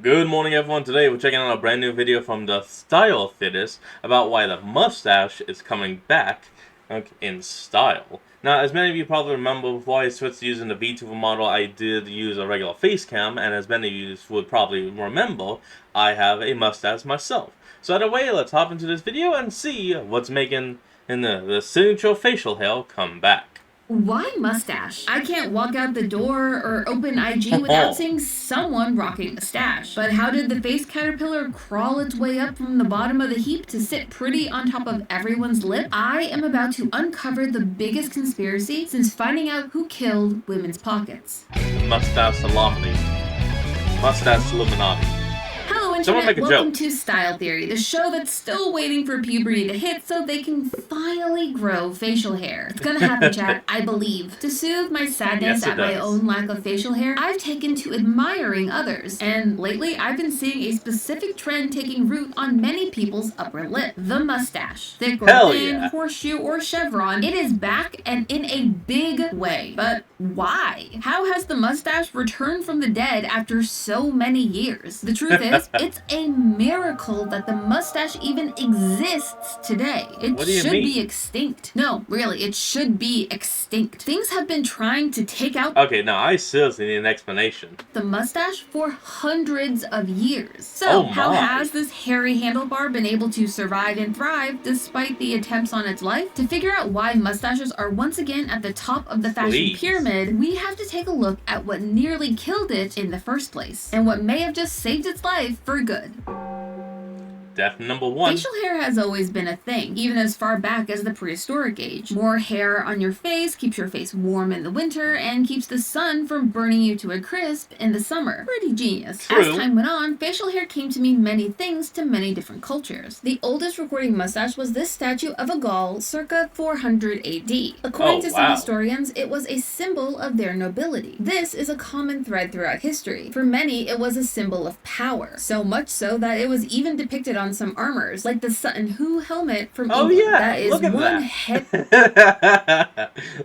Good morning, everyone. Today we're checking out a brand new video from the Style Fittest about why the mustache is coming back in style. Now, as many of you probably remember, before I switched to using the VTuber model, I did use a regular face cam, and as many of you would probably remember, I have a mustache myself. So either way, let's hop into this video and see what's making the signature facial hair come back. Why mustache? I can't walk out the door or open IG without seeing someone rocking a stash. But how did the face caterpillar crawl its way up from the bottom of the heap to sit pretty on top of everyone's lip? I am about to uncover the biggest conspiracy since finding out who killed women's pockets. Mustache Illuminati. Mustache Illuminati. Hello Internet, welcome to Style Theory, the show that's still waiting for puberty to hit so they can finally grow facial hair. It's gonna happen, chat, I believe. To soothe my sadness at my own lack of facial hair, I've taken to admiring others. And lately, I've been seeing a specific trend taking root on many people's upper lip. The mustache. Thick or thin, horseshoe or chevron, it is back and in a big way. But why? How has the mustache returned from the dead after so many years? The truth is, it's a miracle that the mustache even exists today. It should be extinct. No, really, it should be extinct. Things have been trying to take out... Okay, now I seriously need an explanation. ...the mustache for hundreds of years. So, how has this hairy handlebar been able to survive and thrive despite the attempts on its life? To figure out why mustaches are once again at the top of the fashion pyramid, we have to take a look at what nearly killed it in the first place, and what may have just saved its life for good. Death number one. Facial hair has always been a thing, even as far back as the prehistoric age. More hair on your face keeps your face warm in the winter and keeps the sun from burning you to a crisp in the summer. Pretty genius. True. As time went on, facial hair came to mean many things to many different cultures. The oldest recording mustache was this statue of a Gaul circa 400 AD. According to some historians, it was a symbol of their nobility. This is a common thread throughout history. For many, it was a symbol of power. So much so that it was even depicted on some armors, like the Sutton Hoo helmet from England. That is look at one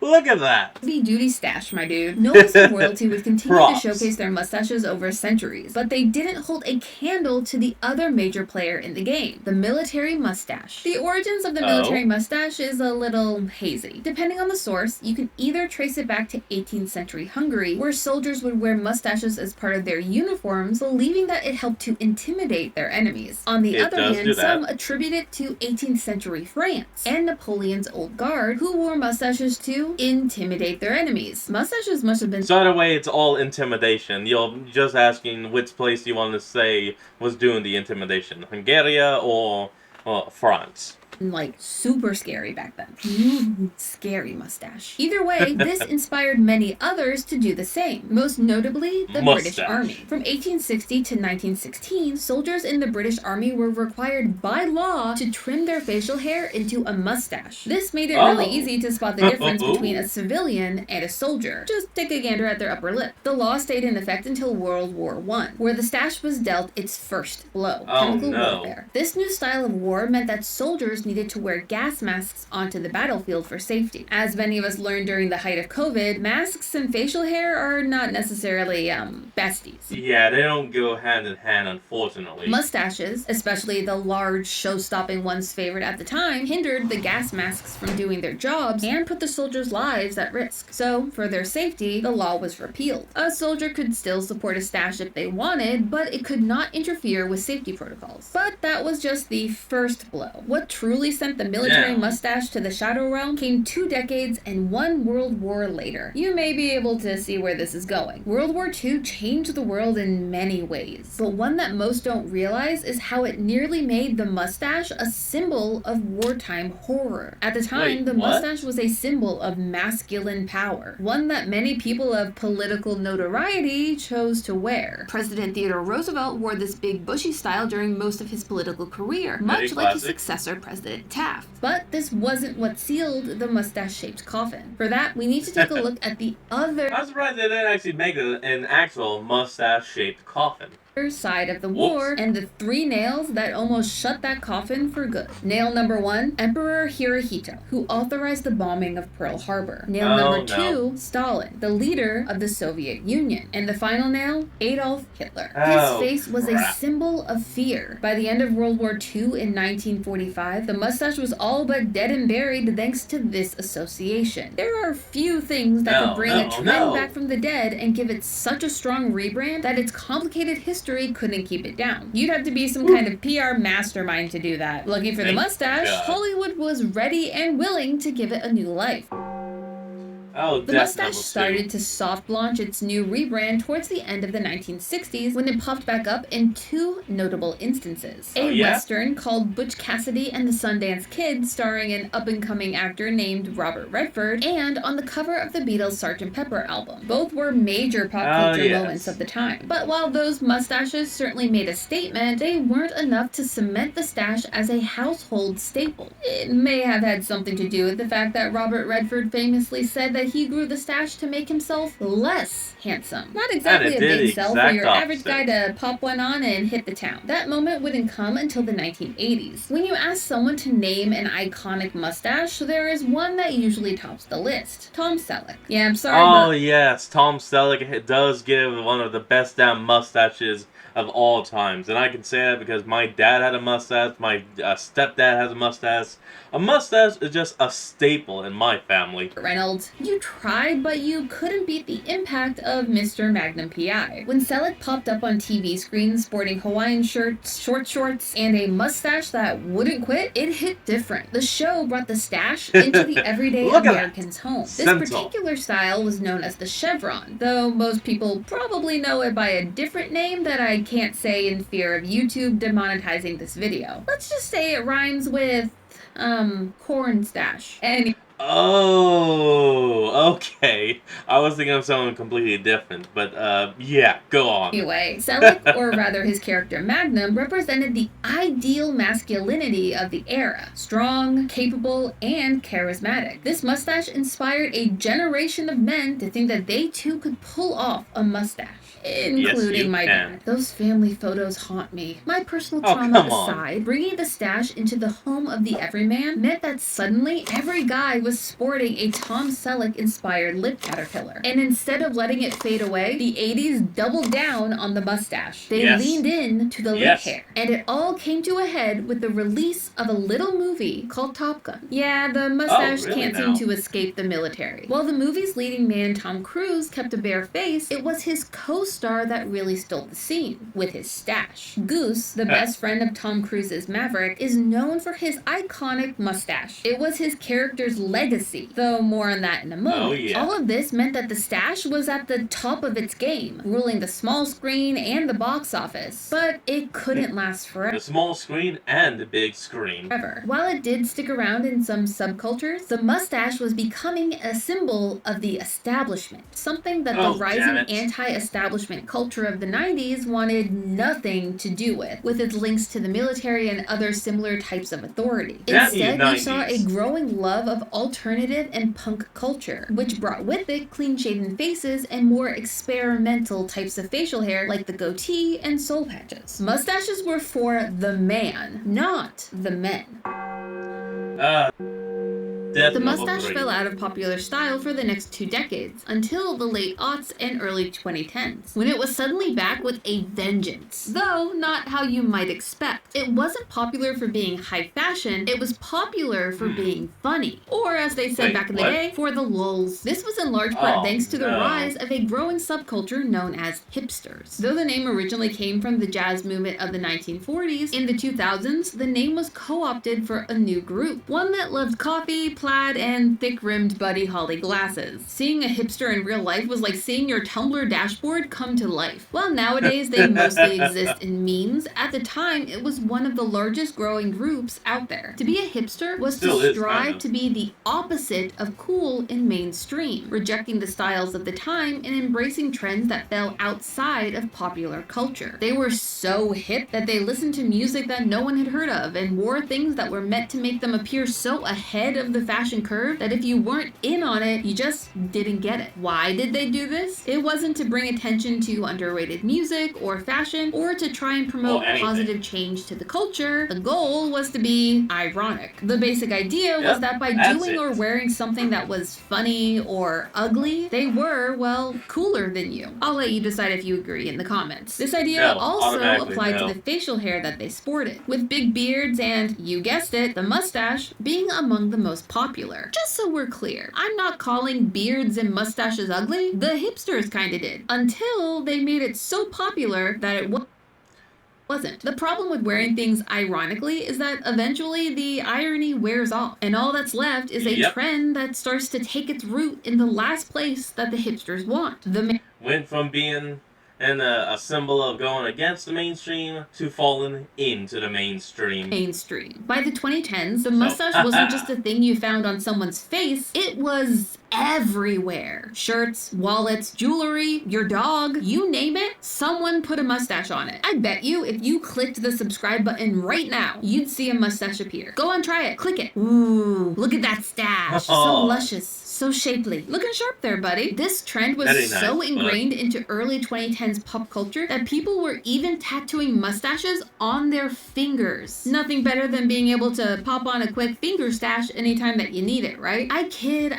Look at that. Heavy-duty stash, my dude. Nobles and royalty would continue to showcase their mustaches over centuries, but they didn't hold a candle to the other major player in the game, the military mustache. The origins of the military mustache is a little hazy. Depending on the source, you can either trace it back to 18th century Hungary, where soldiers would wear mustaches as part of their uniforms, believing that it helped to intimidate their enemies. On the other hand, some attribute it to 18th century France and Napoleon's old guard, who wore mustaches to intimidate their enemies. Mustaches must have been... So either way, it's all intimidation. You're just asking which place you want to say was doing the intimidation. Hungary or France. Like, super scary back then. Scary mustache. Either way, this inspired many others to do the same, most notably the British Army. From 1860 to 1916, soldiers in the British Army were required by law to trim their facial hair into a mustache. This made it really easy to spot the difference between a civilian and a soldier. Just take a gander at their upper lip. The law stayed in effect until World War I, where the stache was dealt its first blow. Chemical warfare. This new style of war meant that soldiers needed to wear gas masks onto the battlefield for safety. As many of us learned during the height of COVID, masks and facial hair are not necessarily, besties. Yeah, they don't go hand in hand, unfortunately. Mustaches, especially the large, show-stopping ones favored at the time, hindered the gas masks from doing their jobs and put the soldiers' lives at risk. So, for their safety, the law was repealed. A soldier could still support a stash if they wanted, but it could not interfere with safety protocols. But that was just the first blow. What truly sent the military mustache to the shadow realm came 2 decades and 1 world war later. You may be able to see where this is going. World War II changed the world in many ways, but one that most don't realize is how it nearly made the mustache a symbol of wartime horror. At the time, the mustache was a symbol of masculine power, one that many people of political notoriety chose to wear. President Theodore Roosevelt wore this big bushy style during most of his political career, much like his successor, President Taft. But this wasn't what sealed the mustache-shaped coffin. For that, we need to take a look at the other... I'm surprised they didn't actually make an actual mustache-shaped coffin. side of the war, and the 3 nails that almost shut that coffin for good. Nail number 1, Emperor Hirohito, who authorized the bombing of Pearl Harbor. Nail number 2, Stalin, the leader of the Soviet Union. And the final nail, Adolf Hitler. His face was a symbol of fear. By the end of World War II in 1945, the mustache was all but dead and buried thanks to this association. There are few things that could bring a trend back from the dead and give it such a strong rebrand that its complicated history couldn't keep it down. You'd have to be some kind of PR mastermind to do that. Lucky for the mustache, Hollywood was ready and willing to give it a new life. The mustache started to soft launch its new rebrand towards the end of the 1960s when it popped back up in 2 notable instances. A Western called Butch Cassidy and the Sundance Kid, starring an up-and-coming actor named Robert Redford, and on the cover of the Beatles' Sgt. Pepper album. Both were major pop culture moments of the time. But while those mustaches certainly made a statement, they weren't enough to cement the stash as a household staple. It may have had something to do with the fact that Robert Redford famously said that he grew the stash to make himself less handsome. Not exactly a big sell for your average guy to pop one on and hit the town. That moment wouldn't come until the 1980s. When you ask someone to name an iconic mustache, there is one that usually tops the list. Tom Selleck. Yeah, I'm sorry, Oh yes, Tom Selleck does give one of the best damn mustaches of all times. And I can say that because my dad had a mustache, my stepdad has a mustache. A mustache is just a staple in my family. Reynolds, you tried, but you couldn't beat the impact of Mr. Magnum P.I. When Selleck popped up on TV screens sporting Hawaiian shirts, short shorts, and a mustache that wouldn't quit, it hit different. The show brought the stash into the everyday American's home. This particular style was known as the chevron, though most people probably know it by a different name that I can't say in fear of YouTube demonetizing this video. Let's just say it rhymes with corn stash. Oh, okay. I was thinking of someone completely different, but yeah, go on. Anyway, Selleck, or rather his character Magnum, represented the ideal masculinity of the era. Strong, capable, and charismatic. This mustache inspired a generation of men to think that they too could pull off a mustache. Including my dad. Those family photos haunt me. My personal trauma aside, bringing the stash into the home of the everyman meant that suddenly every guy was sporting a Tom Selleck-inspired lip caterpillar. And instead of letting it fade away, the 80s doubled down on the mustache. They leaned in to the lip hair. And it all came to a head with the release of a little movie called Top Gun. Yeah, the mustache can't seem to escape the military. While the movie's leading man Tom Cruise kept a bare face, it was his co-star that really stole the scene with his stash. Goose, the best friend of Tom Cruise's Maverick, is known for his iconic mustache. It was his character's legacy, though more on that in a moment. All of this meant that the stash was at the top of its game, ruling the small screen and the box office. But it couldn't last forever. The small screen and the big screen. While it did stick around in some subcultures, the mustache was becoming a symbol of the establishment, something that the rising anti-establishment culture of the 90s wanted nothing to do with its links to the military and other similar types of authority. Instead, you saw a growing love of alternative and punk culture, which brought with it clean-shaven faces and more experimental types of facial hair like the goatee and soul patches. Mustaches were for the man, not the men. The mustache fell out of popular style for the next 2 decades, until the late aughts and early 2010s, when it was suddenly back with a vengeance. Though not how you might expect. It wasn't popular for being high fashion, it was popular for being funny. Or as they said back in the day, for the lulz. This was in large part thanks to the rise of a growing subculture known as hipsters. Though the name originally came from the jazz movement of the 1940s, in the 2000s, the name was co-opted for a new group. One that loved coffee, plaid, and thick-rimmed Buddy Holly glasses. Seeing a hipster in real life was like seeing your Tumblr dashboard come to life. While nowadays they mostly exist in memes, at the time it was one of the largest growing groups out there. To be a hipster was to strive to be the opposite of cool and mainstream, rejecting the styles of the time and embracing trends that fell outside of popular culture. They were so hip that they listened to music that no one had heard of and wore things that were meant to make them appear so ahead of the fashion curve that if you weren't in on it, you just didn't get it. Why did they do this? It wasn't to bring attention to underrated music or fashion or to try and promote positive change to the culture. The goal was to be ironic. The basic idea was that by doing or wearing something that was funny or ugly, they were, well, cooler than you. I'll let you decide if you agree in the comments. This idea also applied to the facial hair that they sported, with big beards and, you guessed it, the mustache being among the most popular. Just so we're clear, I'm not calling beards and mustaches ugly. The hipsters kinda did, until they made it so popular that it wasn't. The problem with wearing things ironically is that eventually the irony wears off, and all that's left is a trend that starts to take its root in the last place that the hipsters want. Went from being a symbol of going against the mainstream to falling into the mainstream. By the 2010s, the mustache wasn't just a thing you found on someone's face, it was everywhere. Shirts, wallets, jewelry, your dog, you name it, someone put a mustache on it. I bet you if you clicked the subscribe button right now, you'd see a mustache appear. Go on, try it. Click it. Ooh, look at that stash. So luscious. So shapely. Looking sharp there, buddy. This trend was so ingrained into early 2010s pop culture that people were even tattooing mustaches on their fingers. Nothing better than being able to pop on a quick finger stash anytime that you need it, right? I kid,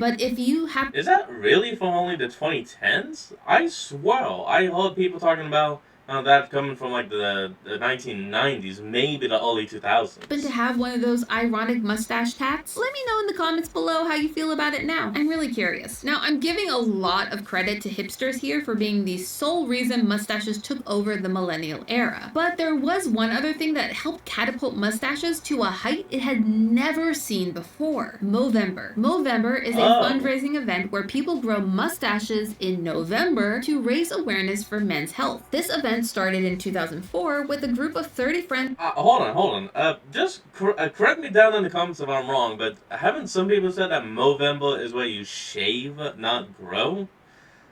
but if you have... Is that really from only the 2010s? I swear, I heard people talking about that coming from like the 1990s, maybe the early 2000s. But to have one of those ironic mustache tats? Let me know in the comments below how you feel about it now. I'm really curious. Now, I'm giving a lot of credit to hipsters here for being the sole reason mustaches took over the millennial era. But there was one other thing that helped catapult mustaches to a height it had never seen before. Movember. Movember is a fundraising event where people grow mustaches in November to raise awareness for men's health. This event started in 2004 with a group of 30 friends. Hold on. Just correct me down in the comments if I'm wrong, but haven't some people said that Movember is where you shave, not grow?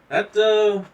That,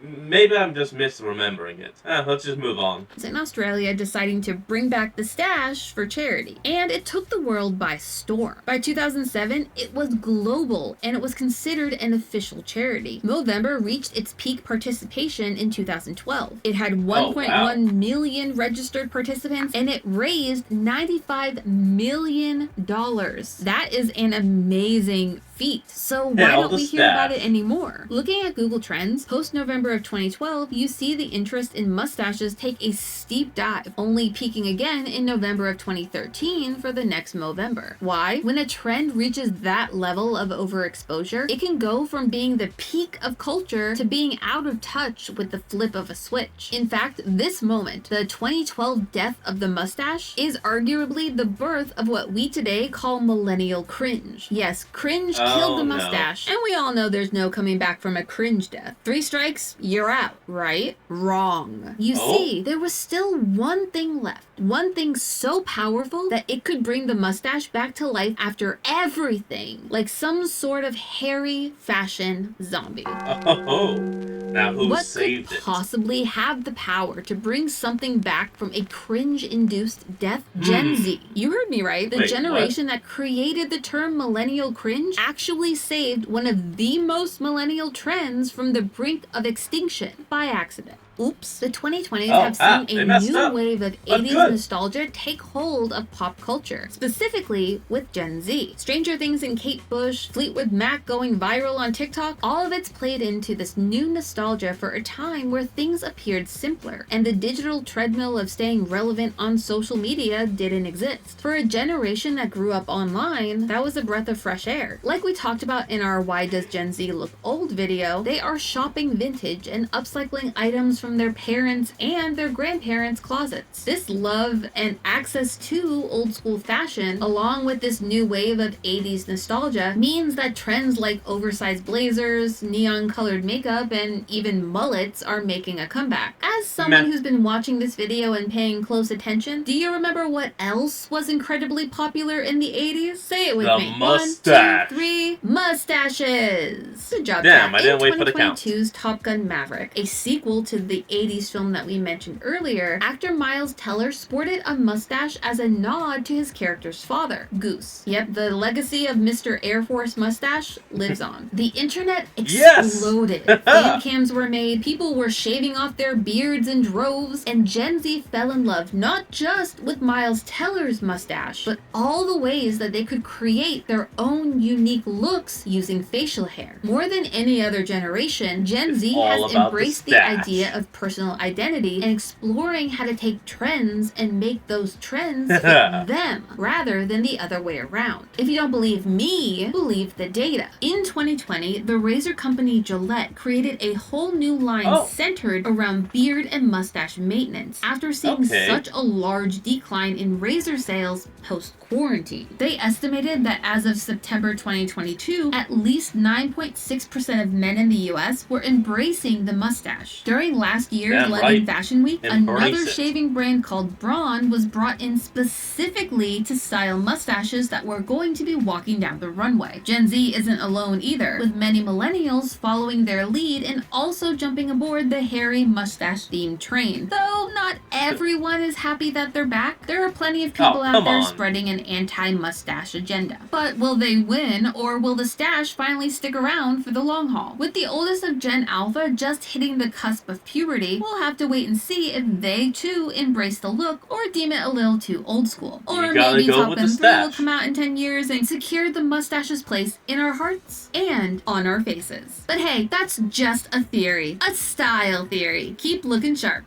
maybe I'm just misremembering it. Let's just move on. In Australia, deciding to bring back the stash for charity, and it took the world by storm. By 2007, it was global, and it was considered an official charity. Movember reached its peak participation in 2012. It had 1.1 million registered participants, and it raised $95 million. That is an amazing feat. So why don't we hear about it anymore? Looking at Google Trends, post-November of 2012, you see the interest in mustaches take a steep dive, only peaking again in November of 2013 for the next Movember. Why? When a trend reaches that level of overexposure, it can go from being the peak of culture to being out of touch with the flip of a switch. In fact, this moment, the 2012 death of the mustache, is arguably the birth of what we today call millennial cringe. Yes, cringe killed the mustache, and we all know there's no coming back from a cringe death. 3 strikes, you're out, right? Wrong. You see, there was still one thing left. One thing so powerful that it could bring the mustache back to life after everything, like some sort of hairy fashion zombie. Now who saved it? What could possibly have the power to bring something back from a cringe-induced death? Gen Z. You heard me right. The generation that created the term millennial cringe actually saved one of the most millennial trends from the brink of extinction by accident. Oops. The 2020s have seen a new wave of 80s nostalgia take hold of pop culture, specifically with Gen Z. Stranger Things and Kate Bush, Fleetwood Mac going viral on TikTok, all of it's played into this new nostalgia for a time where things appeared simpler, and the digital treadmill of staying relevant on social media didn't exist. For a generation that grew up online, that was a breath of fresh air. Like we talked about in our Why Does Gen Z Look Old video, they are shopping vintage and upcycling items from their parents' and their grandparents' closets. This love and access to old school fashion, along with this new wave of 80s nostalgia, means that trends like oversized blazers, neon colored makeup, and even mullets are making a comeback. As As someone who's been watching this video and paying close attention, do you remember what else was incredibly popular in the 80s? Say it with The me. mustache. 1, 2, 3. Mustaches! Good job, Damn, Jack. I didn't wait for the count. In 2022's Top Gun Maverick, a sequel to the 80s film that we mentioned earlier, actor Miles Teller sported a mustache as a nod to his character's father, Goose. Yep, the legacy of Mr. Air Force Mustache lives on. The internet exploded. Fan cams were made, people were shaving off their beards in droves, and Gen Z fell in love not just with Miles Teller's mustache, but all the ways that they could create their own unique looks using facial hair. More than any other generation, Gen Z has embraced the idea of personal identity and exploring how to take trends and make those trends fit them, rather than the other way around. If you don't believe me, believe the data. In 2020, the razor company Gillette created a whole new line centered around beard and mustache maintenance after seeing such a large decline in razor sales post-quarantine. They estimated that as of September 2022, at least 9.6% of men in the US were embracing the mustache. During last year's London Fashion Week, another shaving brand called Braun was brought in specifically to style mustaches that were going to be walking down the runway. Gen Z isn't alone either, with many millennials following their lead and also jumping aboard the hairy mustache-themed train. Though not everyone is happy that they're back, there are plenty of people out there spreading an anti-mustache agenda. But will they win, or will the stache finally stick around for the long haul? With the oldest of Gen Alpha just hitting the cusp of puberty, we'll have to wait and see if they too embrace the look or deem it a little too old school. Or maybe Top Gun 3 will come out in 10 years and secure the mustache's place in our hearts and on our faces. But hey, that's just a theory. A style theory. Keep looking sharp.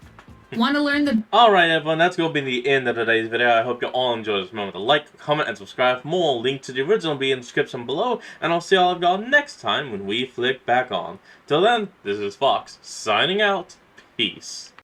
Want to learn the... Alright everyone, that's going to be the end of today's video. I hope you all enjoyed this. Remember to like, comment, and subscribe for more. Link to the original will be in the description below. And I'll see all of y'all next time when we flick back on. Till then, this is Fox, signing out. Peace.